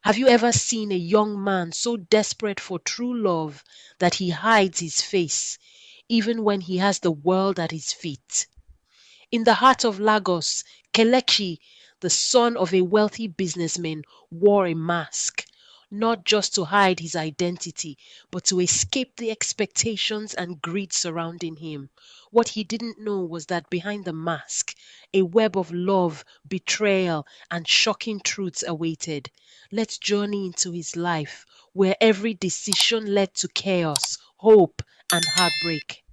Have you ever seen a young man so desperate for true love that he hides his face, even when he has the world at his feet? In the heart of Lagos, Kelechi, the son of a wealthy businessman, wore a mask, not just to hide his identity, but to escape the expectations and greed surrounding him. What he didn't know was that behind the mask, a web of love, betrayal, and shocking truths awaited. Let's journey into his life, where every decision led to chaos, hope, and heartbreak.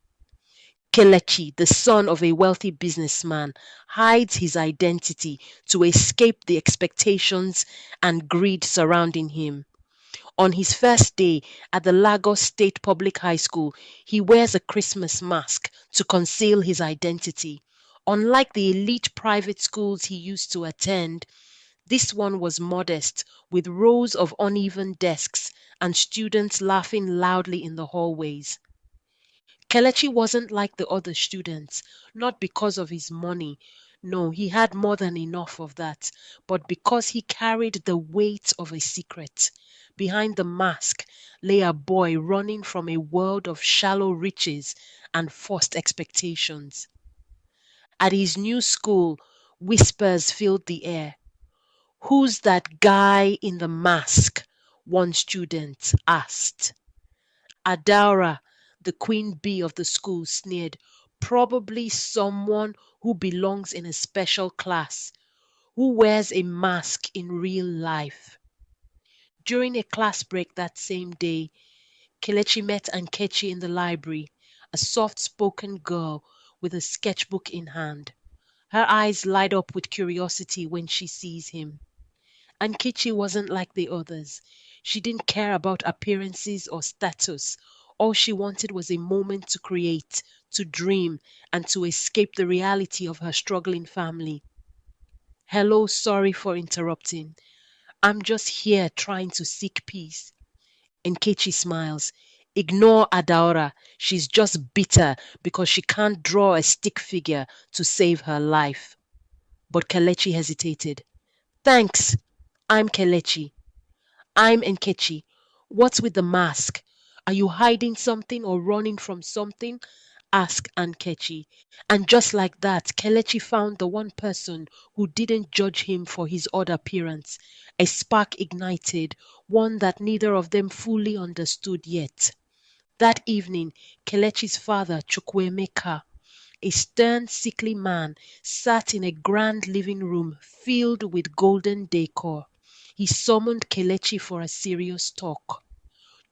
Kelechi, the son of a wealthy businessman, hides his identity to escape the expectations and greed surrounding him. On his first day at the Lagos State Public High School, he wears a Christmas mask to conceal his identity. Unlike the elite private schools he used to attend, this one was modest, with rows of uneven desks and students laughing loudly in the hallways. Kelechi wasn't like the other students, not because of his money. No, he had more than enough of that, but because he carried the weight of a secret. Behind the mask lay a boy running from a world of shallow riches and forced expectations. At his new school, whispers filled the air. Who's that guy in the mask? One student asked. Adaura, the queen bee of the school, sneered. Probably someone who belongs in a special class, who wears a mask in real life. During a class break that same day, Kelechi met Nkechi in the library, a soft-spoken girl with a sketchbook in hand. Her eyes light up with curiosity when she sees him. Nkechi wasn't like the others. She didn't care about appearances or status. All she wanted was a moment to create, to dream, and to escape the reality of her struggling family. Hello, sorry for interrupting. I'm just here trying to seek peace. Nkechi smiles. Ignore Adaora. She's just bitter because she can't draw a stick figure to save her life. But Kelechi hesitated. Thanks. I'm Kelechi. I'm Nkechi. What's with the mask? Are you hiding something or running from something? Asked Nkechi. And just like that, Kelechi found the one person who didn't judge him for his odd appearance. A spark ignited, one that neither of them fully understood yet. That evening, Kelechi's father, Chukwuemeka, a stern, sickly man, sat in a grand living room filled with golden decor. He summoned Kelechi for a serious talk.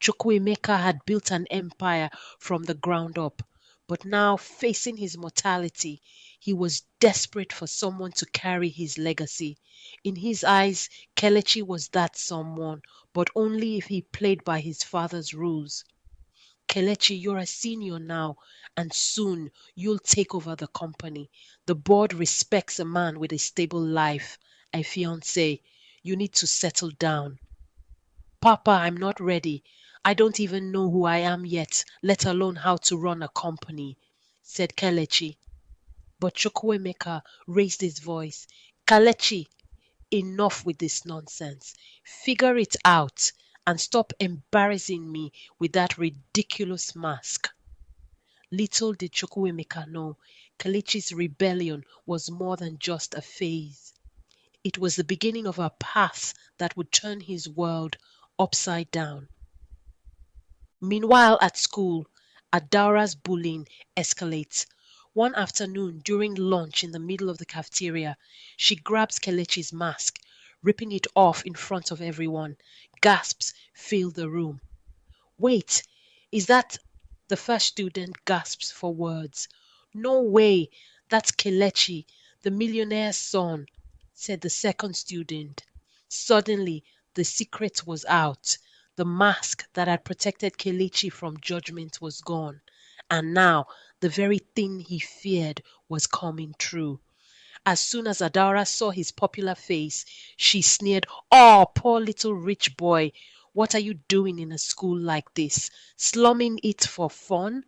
Chukwuemeka had built an empire from the ground up, but now facing his mortality, he was desperate for someone to carry his legacy. In his eyes, Kelechi was that someone, but only if he played by his father's rules. Kelechi, you're a senior now, and soon you'll take over the company. The board respects a man with a stable life, a fiancé. You need to settle down. Papa, I'm not ready. I don't even know who I am yet, let alone how to run a company, said Kelechi. But Chukwuemeka raised his voice. Kelechi, enough with this nonsense. Figure it out and stop embarrassing me with that ridiculous mask. Little did Chukwuemeka know, Kelechi's rebellion was more than just a phase. It was the beginning of a path that would turn his world upside down. Meanwhile, at school, Adaura's bullying escalates. One afternoon, during lunch in the middle of the cafeteria, she grabs Kelechi's mask, ripping it off in front of everyone. Gasps fill the room. Wait, is that the first student gasps for words? No way, that's Kelechi, the millionaire's son, said the second student. Suddenly, the secret was out. The mask that had protected Kelechi from judgment was gone. And now, the very thing he feared was coming true. As soon as Adara saw his popular face, she sneered, Oh, poor little rich boy, what are you doing in a school like this? Slumming it for fun?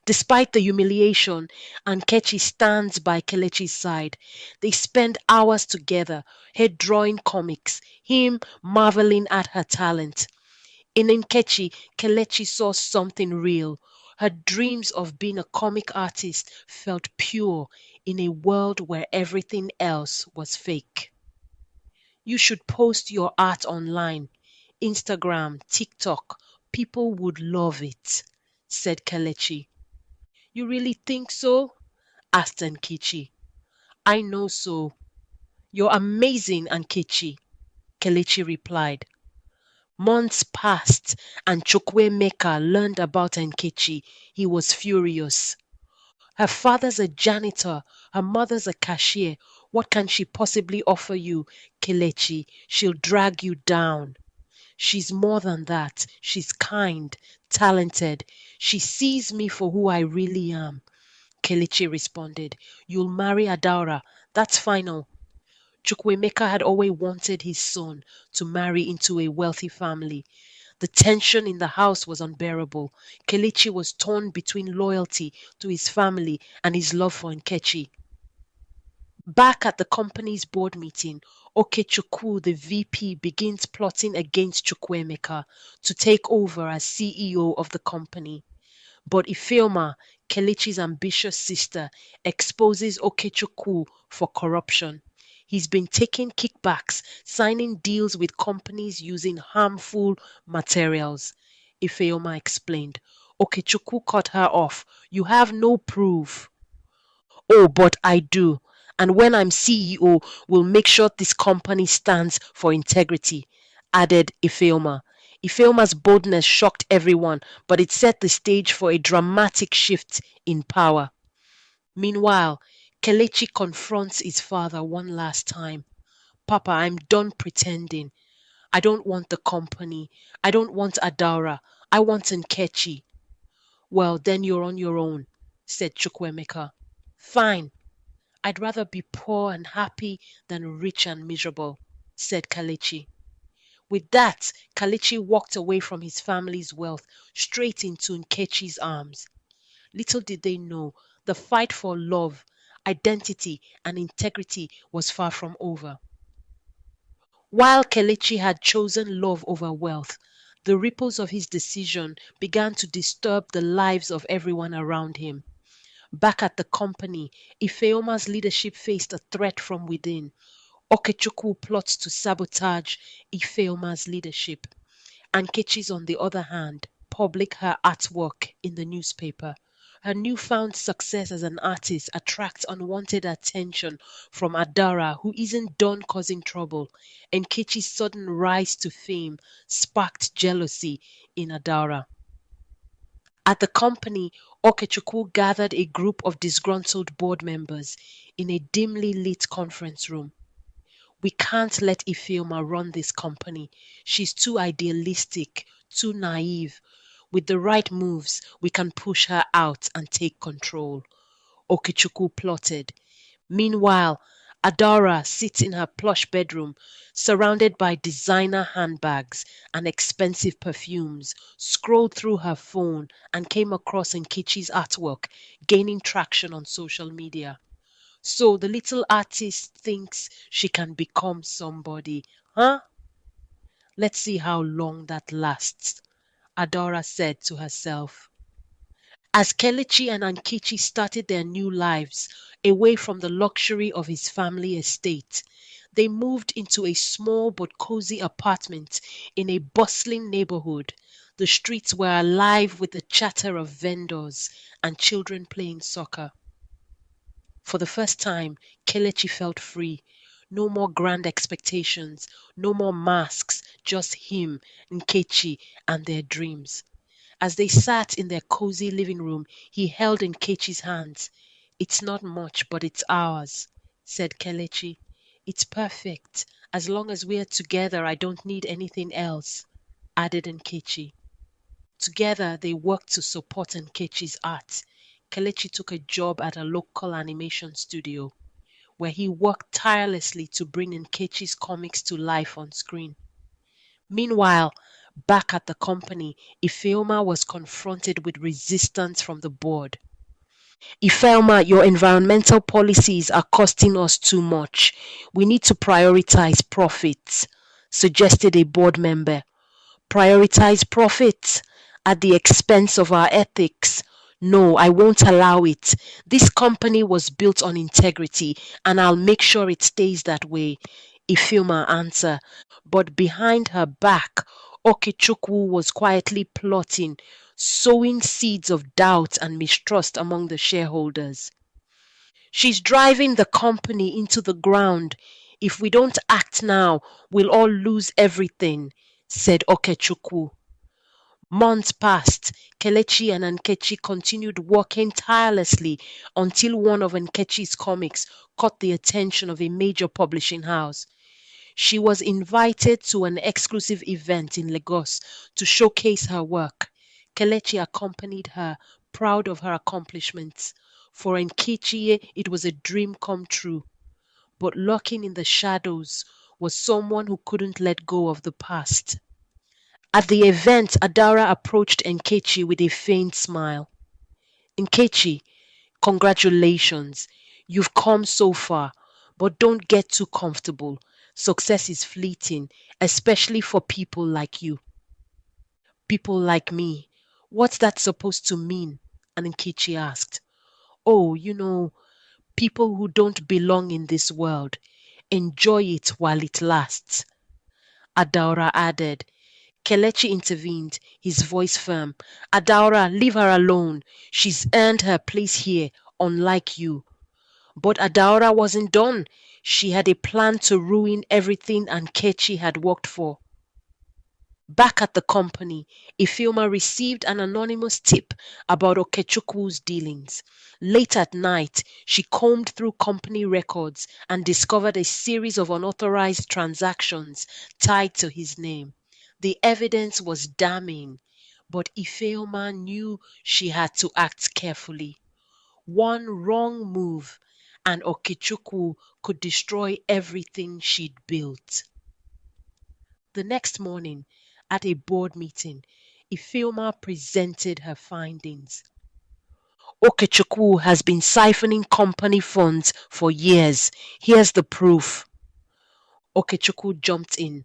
Despite the humiliation, Nkechi stands by Kelechi's side. They spend hours together, her drawing comics, him marveling at her talent. In Nkechi, Kelechi saw something real. Her dreams of being a comic artist felt pure in a world where everything else was fake. You should post your art online. Instagram, TikTok. People would love it, said Kelechi. You really think so? Asked Nkechi. I know so. You're amazing, Nkechi, Kelechi replied. Months passed and Chukwuemeka learned about Nkechi. He was furious. Her father's a janitor, her mother's a cashier. What can she possibly offer you, Kelechi? She'll drag you down. She's more than that. She's kind, talented. She sees me for who I really am. Kelechi responded. You'll marry Adaura. That's final. Chukwuemeka had always wanted his son to marry into a wealthy family. The tension in the house was unbearable. Kelechi was torn between loyalty to his family and his love for Nkechi. Back at the company's board meeting, Okechukwu, the VP, begins plotting against Chukwuemeka to take over as CEO of the company. But Ifeoma, Kelechi's ambitious sister, exposes Okechukwu for corruption. He's been taking kickbacks, signing deals with companies using harmful materials. Ifeoma explained. Okechukwu cut her off. You have no proof. Oh, but I do. And when I'm CEO, we'll make sure this company stands for integrity, added Ifeoma. Ifeoma's boldness shocked everyone, but it set the stage for a dramatic shift in power. Meanwhile, Kelechi confronts his father one last time. Papa, I'm done pretending. I don't want the company. I don't want Adaura. I want Nkechi. Well, then you're on your own, said Chukwuemeka. Fine. I'd rather be poor and happy than rich and miserable, said Kelechi. With that, Kelechi walked away from his family's wealth straight into Nkechi's arms. Little did they know, the fight for love, identity, and integrity was far from over. While Kelechi had chosen love over wealth, the ripples of his decision began to disturb the lives of everyone around him. Back at the company, Ifeoma's leadership faced a threat from within. Okechukwu plots to sabotage Ifeoma's leadership. Nkechi's, on the other hand, published her artwork in the newspaper. Her newfound success as an artist attracts unwanted attention from Adara, who isn't done causing trouble. Nkechi's sudden rise to fame sparked jealousy in Adara. At the company, Okechukwu gathered a group of disgruntled board members in a dimly lit conference room. We can't let Ifeoma run this company. She's too idealistic, too naive. With the right moves, we can push her out and take control, Okechukwu plotted. Meanwhile, Adara sits in her plush bedroom, surrounded by designer handbags and expensive perfumes, scrolled through her phone and came across Nkechi's artwork, gaining traction on social media. So the little artist thinks she can become somebody, huh? Let's see how long that lasts, Adora said to herself. As Kelechi and Nkechi started their new lives away from the luxury of his family estate, they moved into a small but cozy apartment in a bustling neighborhood. The streets were alive with the chatter of vendors and children playing soccer. For the first time, Kelechi felt free. No more grand expectations, no more masks, just him, Nkechi, and their dreams. As they sat in their cozy living room, he held Nkechi's hands. It's not much, but it's ours, said Kelechi. It's perfect. As long as we're together, I don't need anything else, added Nkechi. Together, they worked to support Nkechi's art. Kelechi took a job at a local animation studio, where he worked tirelessly to bring Nkechi's comics to life on screen. Meanwhile, Back at the company, Ifeoma was confronted with resistance from the board. Ifeoma, your environmental policies are costing us too much. We need to prioritize profits, suggested a board member. Prioritize profits at the expense of our ethics. No, I won't allow it. This company was built on integrity and I'll make sure it stays that way. Ifeoma answered. But behind her back, Okechukwu was quietly plotting, sowing seeds of doubt and mistrust among the shareholders. She's driving the company into the ground. If we don't act now, we'll all lose everything, said Okechukwu. Months passed. Kelechi and Nkechi continued working tirelessly until one of Nkechi's comics caught the attention of a major publishing house. She was invited to an exclusive event in Lagos to showcase her work. Kelechi accompanied her, proud of her accomplishments. For Nkechi, it was a dream come true. But lurking in the shadows was someone who couldn't let go of the past. At the event, Adara approached Nkechi with a faint smile. Nkechi, congratulations. You've come so far, but don't get too comfortable. Success is fleeting, especially for people like you. People like me. What's that supposed to mean? And Nkechi asked. Oh, people who don't belong in this world. Enjoy it while it lasts. Adaora added. Kelechi intervened, his voice firm. Adaora, leave her alone. She's earned her place here, unlike you. But Adaora wasn't done. She had a plan to ruin everything Nkechi had worked for. Back at the company, Ifeoma received an anonymous tip about Okechukwu's dealings. Late at night, she combed through company records and discovered a series of unauthorized transactions tied to his name. The evidence was damning, but Ifeoma knew she had to act carefully. One wrong move, and Okechukwu could destroy everything she'd built. The next morning, at a board meeting, Ifeoma presented her findings. Okechukwu has been siphoning company funds for years. Here's the proof. Okechukwu jumped in.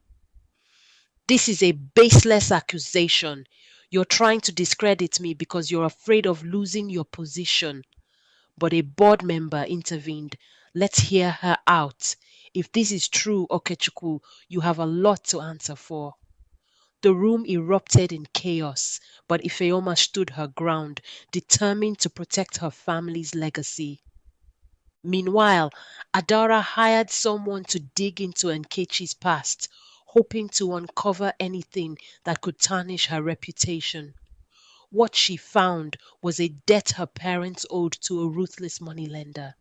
This is a baseless accusation. You're trying to discredit me because you're afraid of losing your position. But a board member intervened. Let's hear her out. If this is true, Okechukwu, you have a lot to answer for. The room erupted in chaos, but Ifeoma stood her ground, determined to protect her family's legacy. Meanwhile, Adara hired someone to dig into Nkechi's past, hoping to uncover anything that could tarnish her reputation. What she found was a debt her parents owed to a ruthless moneylender.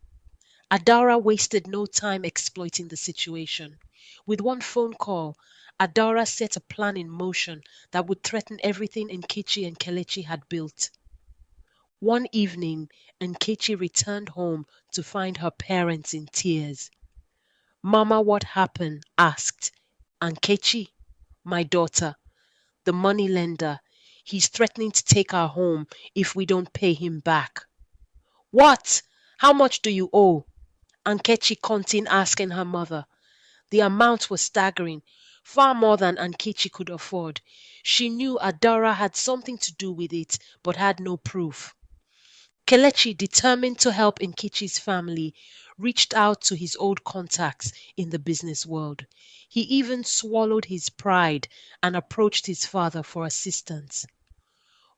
Adara wasted no time exploiting the situation. With one phone call, Adara set a plan in motion that would threaten everything Nkechi and Kelechi had built. One evening, Nkechi returned home to find her parents in tears. Mama, what happened? Asked. Nkechi, my daughter, the moneylender, he's threatening to take our home if we don't pay him back. What? How much do you owe? Nkechi continued asking her mother. The amount was staggering, far more than Nkechi could afford. She knew Adara had something to do with it, but had no proof. Kelechi, determined to help Nkechi's family, reached out to his old contacts in the business world. He even swallowed his pride and approached his father for assistance.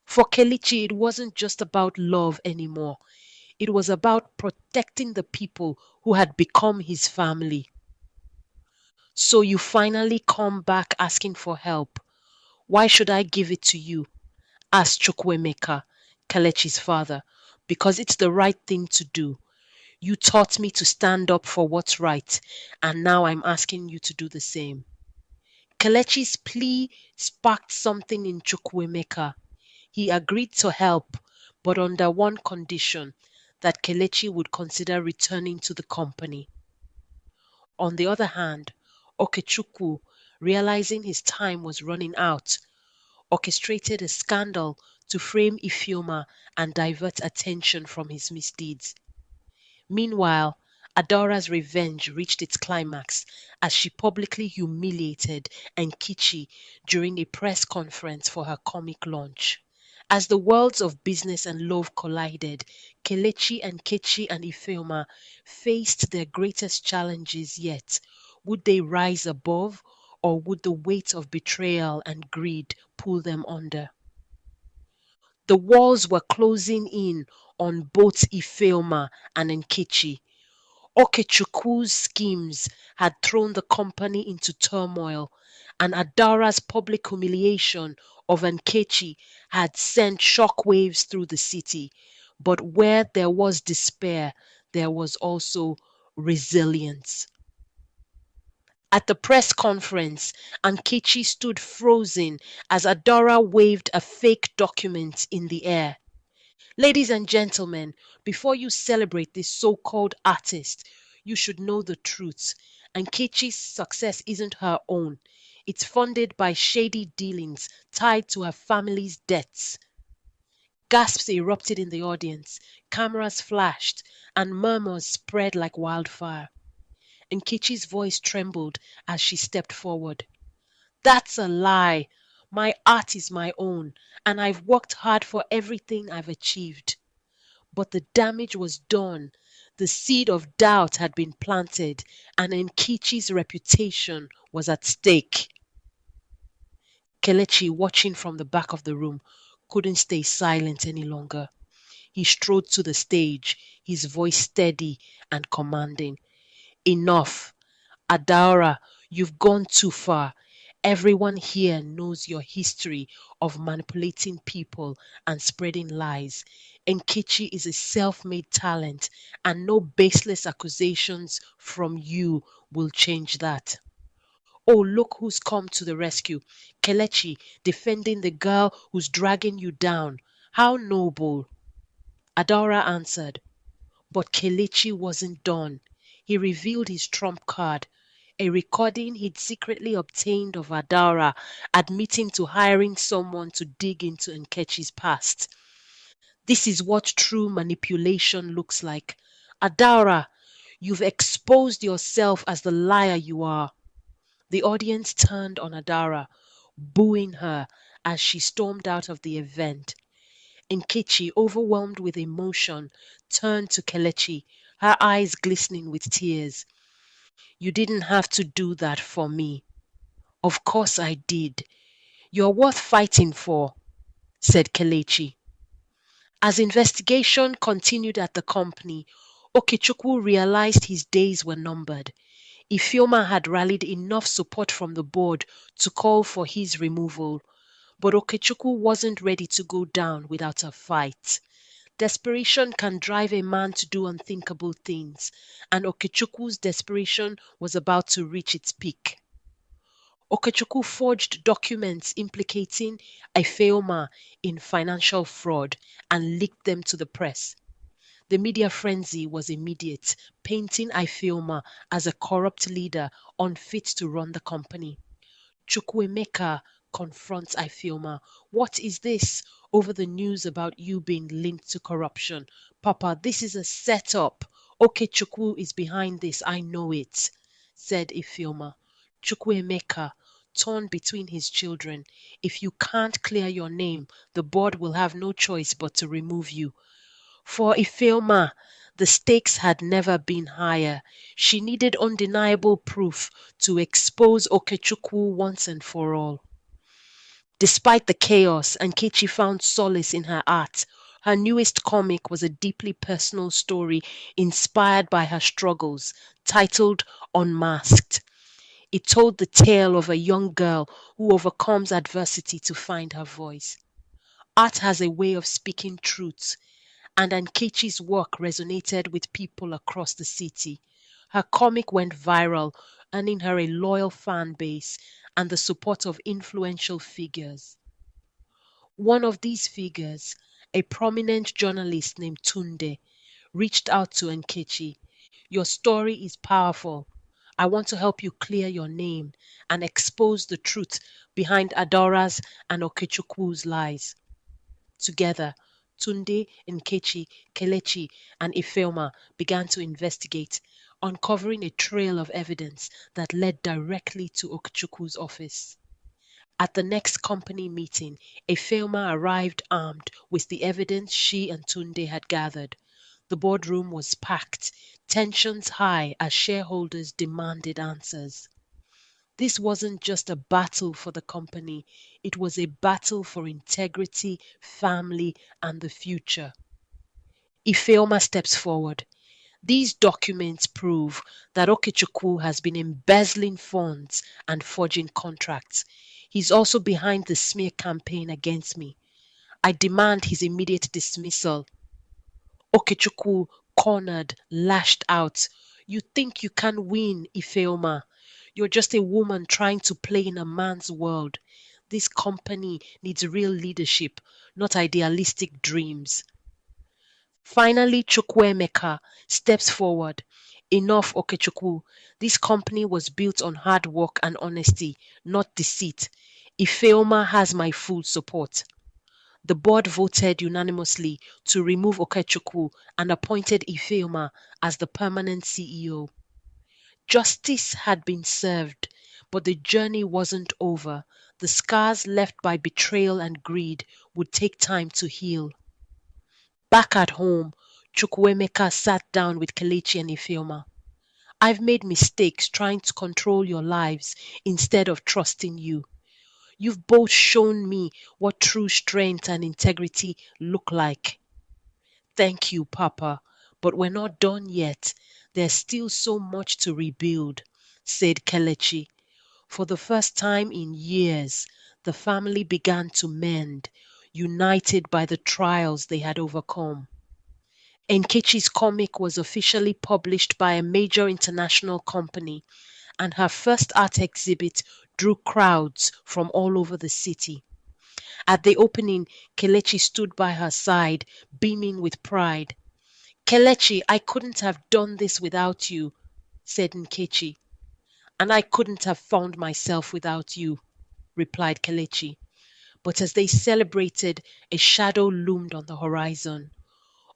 For Kelechi, it wasn't just about love anymore. It was about protecting the people who had become his family. So you finally come back asking for help. Why should I give it to you? Asked Chukwuemeka, Kelechi's father. Because it's the right thing to do. You taught me to stand up for what's right, and now I'm asking you to do the same. Kelechi's plea sparked something in Chukwuemeka. He agreed to help, but under one condition, that Kelechi would consider returning to the company. On the other hand, Okechukwu, realizing his time was running out, orchestrated a scandal to frame Ifeoma and divert attention from his misdeeds. Meanwhile, Adaura's revenge reached its climax as she publicly humiliated Nkechi during a press conference for her comic launch. As the worlds of business and love collided, Kelechi and Nkechi and Ifeoma faced their greatest challenges yet. Would they rise above, or would the weight of betrayal and greed pull them under? The walls were closing in on both Ifeoma and Nkechi. Okechukwu's schemes had thrown the company into turmoil, and Adaura's public humiliation of Nkechi had sent shockwaves through the city. But where there was despair, there was also resilience. At the press conference, Nkechi stood frozen as Adaura waved a fake document in the air. Ladies and gentlemen, before you celebrate this so-called artist, you should know the truth. Nkechi's success isn't her own. It's funded by shady dealings tied to her family's debts. Gasps erupted in the audience, cameras flashed, and murmurs spread like wildfire. Nkechi's voice trembled as she stepped forward. That's a lie. My art is my own, and I've worked hard for everything I've achieved. But the damage was done. The seed of doubt had been planted, and Nkechi's reputation was at stake. Kelechi, watching from the back of the room, couldn't stay silent any longer. He strode to the stage, his voice steady and commanding. Enough. Adaura, you've gone too far. Everyone here knows your history of manipulating people and spreading lies. Nkechi is a self-made talent, and no baseless accusations from you will change that. Oh, look who's come to the rescue. Kelechi, defending the girl who's dragging you down. How noble. Adaura answered. But Kelechi wasn't done. He revealed his trump card, a recording he'd secretly obtained of Adaura admitting to hiring someone to dig into Nkechi's past. This is what true manipulation looks like. Adaura, you've exposed yourself as the liar you are. The audience turned on Adaura, booing her as she stormed out of the event. Nkechi, overwhelmed with emotion, turned to Kelechi, her eyes glistening with tears. You didn't have to do that for me. Of course I did. You're worth fighting for, said Kelechi. As investigation continued at the company, Okechukwu realized his days were numbered. Ifeoma had rallied enough support from the board to call for his removal, but Okechukwu wasn't ready to go down without a fight. Desperation can drive a man to do unthinkable things, and Okechukwu's desperation was about to reach its peak. Okechukwu forged documents implicating Ifeoma in financial fraud and leaked them to the press. The media frenzy was immediate, painting Ifeoma as a corrupt leader unfit to run the company. Chukwuemeka confronts Ifeoma. What is this over the news about you being linked to corruption? Papa, this is a setup. Okechukwu is behind this, I know it, said Ifeoma. Chukwuemeka, torn between his children. If you can't clear your name, the board will have no choice but to remove you. For Ifeoma, the stakes had never been higher. She needed undeniable proof to expose Okechukwu once and for all. Despite the chaos, Nkechi found solace in her art. Her newest comic was a deeply personal story inspired by her struggles, titled Unmasked. It told the tale of a young girl who overcomes adversity to find her voice. Art has a way of speaking truth, and Nkechi's work resonated with people across the city. Her comic went viral, earning her a loyal fan base and the support of influential figures. One of these figures, a prominent journalist named Tunde, reached out to Nkechi. Your story is powerful. I want to help you clear your name and expose the truth behind Adora's and Okechukwu's lies. Together, Tunde, Nkechi, Kelechi, and Ifeoma began to investigate, uncovering a trail of evidence that led directly to Okechukwu's office. At the next company meeting, Ifeoma arrived armed with the evidence she and Tunde had gathered. The boardroom was packed, tensions high as shareholders demanded answers. This wasn't just a battle for the company, it was a battle for integrity, family, and the future. Ifeoma steps forward. These documents prove that Okechukwu has been embezzling funds and forging contracts. He's also behind the smear campaign against me. I demand his immediate dismissal. Okechukwu, cornered, lashed out. You think you can win, Ifeoma. You're just a woman trying to play in a man's world. This company needs real leadership, not idealistic dreams. Finally, Chukwuemeka steps forward. Enough, Okechukwu. This company was built on hard work and honesty, not deceit. Ifeoma has my full support. The board voted unanimously to remove Okechukwu and appointed Ifeoma as the permanent CEO. Justice had been served, but the journey wasn't over. The scars left by betrayal and greed would take time to heal. Back at home, Chukwuemeka sat down with Kelechi and Ifeoma. I've made mistakes trying to control your lives instead of trusting you. You've both shown me what true strength and integrity look like. Thank you, Papa, but we're not done yet. There's still so much to rebuild, said Kelechi. For the first time in years, the family began to mend, united by the trials they had overcome. Nkechi's comic was officially published by a major international company, and her first art exhibit drew crowds from all over the city. At the opening, Kelechi stood by her side, beaming with pride. Kelechi, I couldn't have done this without you, said Nkechi. And I couldn't have found myself without you, replied Kelechi. But as they celebrated, a shadow loomed on the horizon.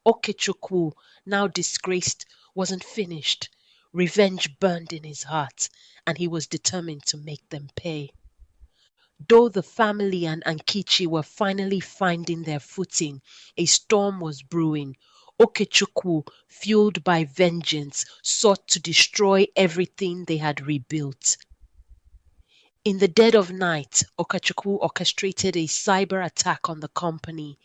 Okechukwu, now disgraced, wasn't finished. Revenge burned in his heart, and he was determined to make them pay. Though the family and Nkechi were finally finding their footing, a storm was brewing. Okechukwu, fueled by vengeance, sought to destroy everything they had rebuilt. In the dead of night, Okechukwu orchestrated a cyber attack on the company,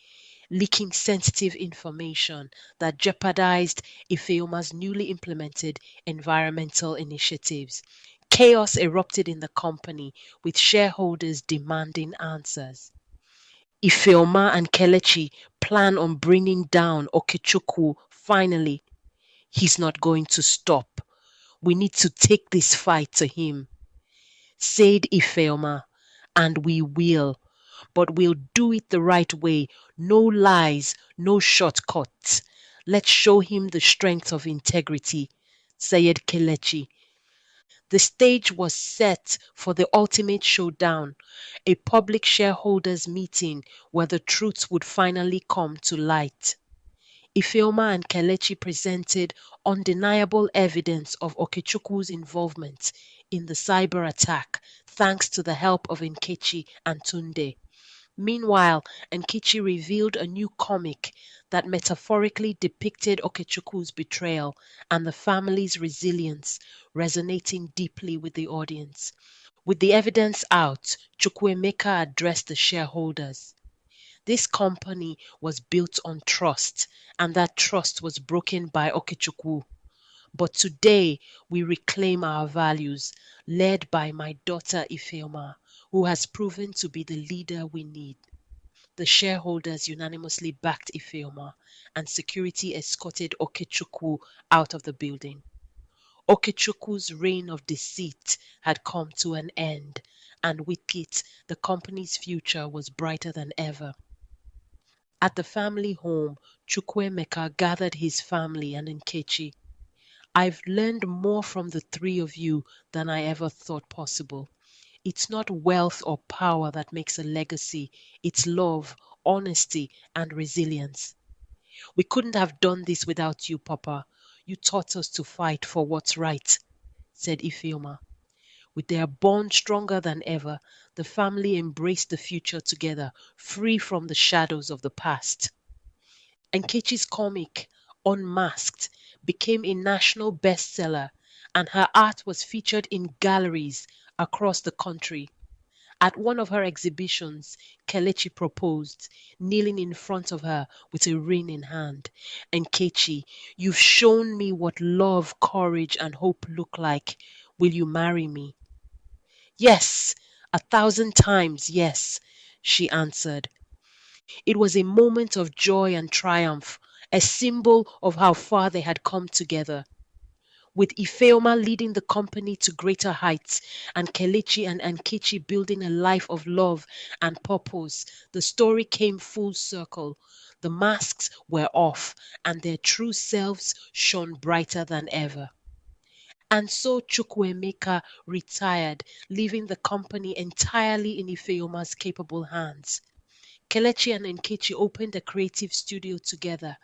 leaking sensitive information that jeopardized Ifeoma's newly implemented environmental initiatives. Chaos erupted in the company, with shareholders demanding answers. Ifeoma and Kelechi plan on bringing down Okechukwu finally. He's not going to stop. We need to take this fight to him, said Ifeoma, and we will. But we'll do it the right way. No lies, no shortcuts. Let's show him the strength of integrity, said Kelechi. The stage was set for the ultimate showdown, a public shareholders meeting where the truth would finally come to light. Ifeoma and Kelechi presented undeniable evidence of Okechukwu's involvement in the cyber attack, thanks to the help of Nkechi and Tunde. Meanwhile, Nkechi revealed a new comic that metaphorically depicted Okechukwu's betrayal and the family's resilience, resonating deeply with the audience. With the evidence out, Chukwuemeka addressed the shareholders. This company was built on trust, and that trust was broken by Okechukwu. But today, we reclaim our values, led by my daughter Ifeoma, who has proven to be the leader we need. The shareholders unanimously backed Ifeoma, and security escorted Okechukwu out of the building. Okechukwu's reign of deceit had come to an end, and with it, the company's future was brighter than ever. At the family home, Chukwuemeka gathered his family and Nkechi. I've learned more from the three of you than I ever thought possible. It's not wealth or power that makes a legacy, it's love, honesty, and resilience. We couldn't have done this without you, Papa. You taught us to fight for what's right, said Ifeoma. With their bond stronger than ever, the family embraced the future together, free from the shadows of the past. Nkechi's comic, Unmasked, became a national bestseller, and her art was featured in galleries across the country. At one of her exhibitions, Kelechi proposed, kneeling in front of her with a ring in hand. Nkechi, you've shown me what love, courage, and hope look like. Will you marry me? Yes, 1,000 times yes, she answered. It was a moment of joy and triumph, a symbol of how far they had come together. With Ifeoma leading the company to greater heights and Kelechi and Nkechi building a life of love and purpose, the story came full circle. The masks were off and their true selves shone brighter than ever. And so Chukwuemeka retired, leaving the company entirely in Ifeoma's capable hands. Kelechi and Nkechi opened a creative studio together,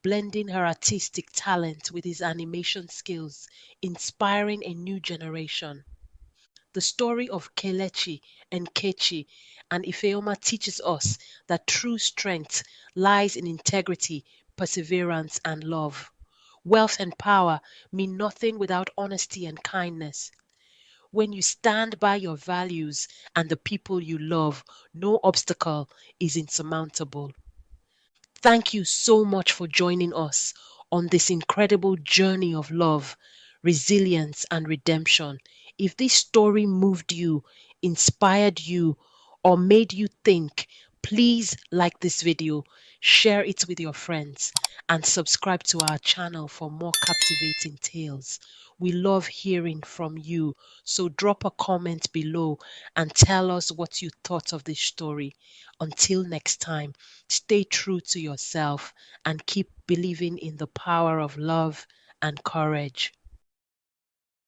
blending her artistic talent with his animation skills, inspiring a new generation. The story of Kelechi, Nkechi, and Ifeoma teaches us that true strength lies in integrity, perseverance, and love. Wealth and power mean nothing without honesty and kindness. When you stand by your values and the people you love, no obstacle is insurmountable. Thank you so much for joining us on this incredible journey of love, resilience, and redemption. If this story moved you, inspired you, or made you think, please like this video, share it with your friends, and subscribe to our channel for more captivating tales. We love hearing from you, so drop a comment below and tell us what you thought of this story. Until next time, stay true to yourself and keep believing in the power of love and courage.